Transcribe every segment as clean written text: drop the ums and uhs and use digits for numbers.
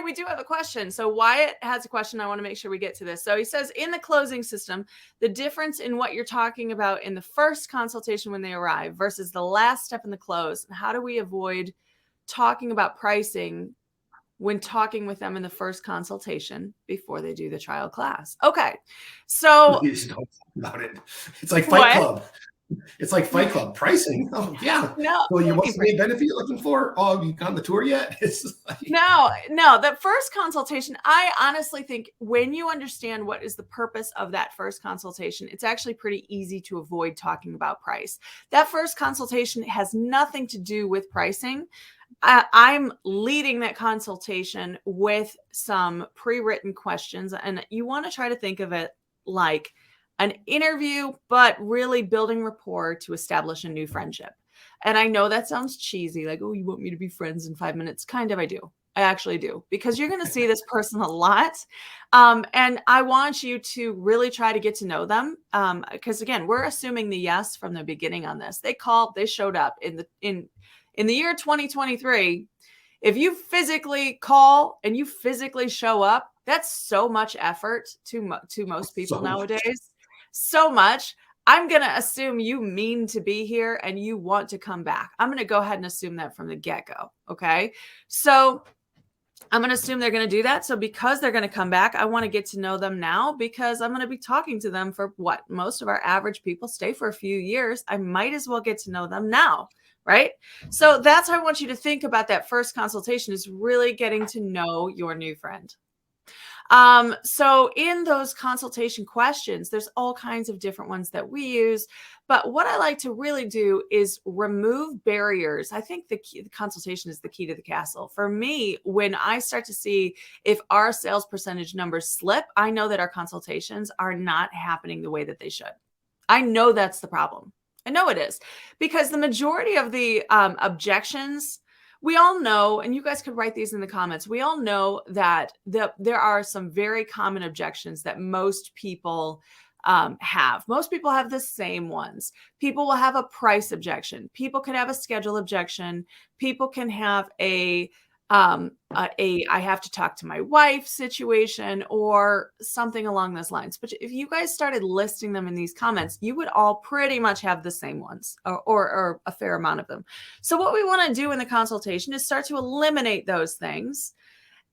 we do have a question. So Wyatt has a question. I want to make sure we get to this. So he says, in the closing system, the difference in what you're talking about in the first consultation when they arrive versus the last step in the close, and how do we avoid talking about pricing when talking with them in the first consultation before they do the trial class? Okay. So You just don't talk about it. It's like Fight what? Club. It's like Fight Club pricing. Oh yeah. No, So what's the main benefit you're looking for? Oh, you got on the tour yet? It's like, no, the first consultation, I honestly think when you understand what is the purpose of that first consultation, it's actually pretty easy to avoid talking about price. That first consultation has nothing to do with pricing. I'm leading that consultation with some pre-written questions, and you want to try to think of it like an interview, but really building rapport to establish a new friendship. And I know that sounds cheesy, like, oh, you want me to be friends in 5 minutes? Kind of, I do. I actually do, because you're going to see this person a lot. And I want you to really try to get to know them. Because again, we're assuming the yes from the beginning on this. They called, they showed up in the year 2023. If you physically call and you physically show up, that's so much effort to most people nowadays. So much. I'm going to assume you mean to be here and you want to come back. I'm going to go ahead and assume that from the get-go. Okay. So I'm going to assume they're going to do that. So because they're going to come back, I want to get to know them now, because I'm going to be talking to them for what most of our average people stay for a few years. I might as well get to know them now. Right. So that's how I want you to think about that first consultation, is really getting to know your new friend. So in those consultation questions, there's all kinds of different ones that we use. But what I like to really do is remove barriers. I think the consultation is the key to the castle. For me, when I start to see if our sales percentage numbers slip, I know that our consultations are not happening the way that they should. I know that's the problem. I know it is, because the majority of the objections, we all know, and you guys could write these in the comments, we all know that there are some very common objections that most people have. Most people have the same ones. People will have a price objection. People can have a schedule objection. People can have a I have to talk to my wife situation, or something along those lines. But if you guys started listing them in these comments, you would all pretty much have the same ones, or a fair amount of them. So what we want to do in the consultation is start to eliminate those things.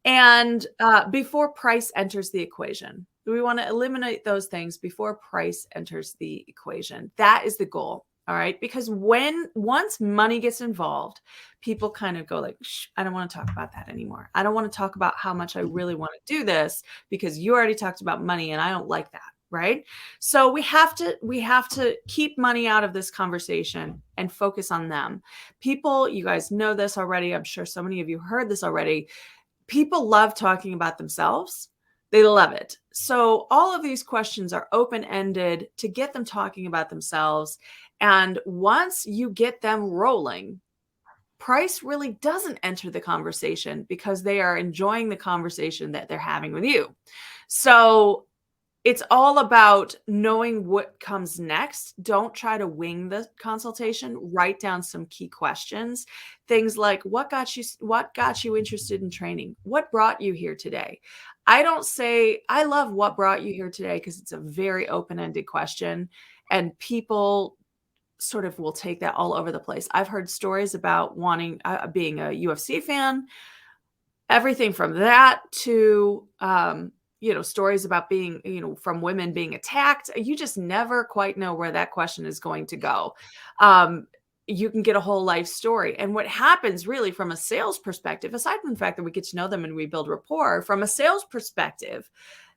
And before price enters the equation, we want to eliminate those things before price enters the equation. That is the goal. All right. Because once money gets involved, people kind of go like, I don't want to talk about that anymore. I don't want to talk about how much I really want to do this, because you already talked about money and I don't like that. Right. So we have to keep money out of this conversation and focus on them. People, you guys know this already. I'm sure so many of you heard this already. People love talking about themselves. They love it. So all of these questions are open-ended to get them talking about themselves. And once you get them rolling, price really doesn't enter the conversation, because they are enjoying the conversation that they're having with you. So it's all about knowing what comes next. Don't try to wing the consultation. Write down some key questions. Things like, what got you interested in training? What brought you here today? I don't say, I love what brought you here today, because it's a very open-ended question, and people sort of will take that all over the place. I've heard stories about wanting, being a UFC fan, everything from that to, stories about being, from women being attacked. You just never quite know where that question is going to go. You can get a whole life story. And what happens really from a sales perspective, aside from the fact that we get to know them and we build rapport, from a sales perspective,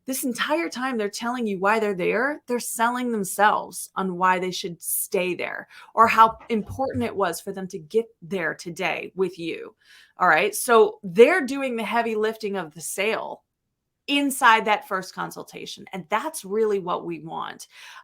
this entire time they're telling you why they're there, they're selling themselves on why they should stay there, or how important it was for them to get there today with you. All right. So they're doing the heavy lifting of the sale inside that first consultation. And that's really what we want.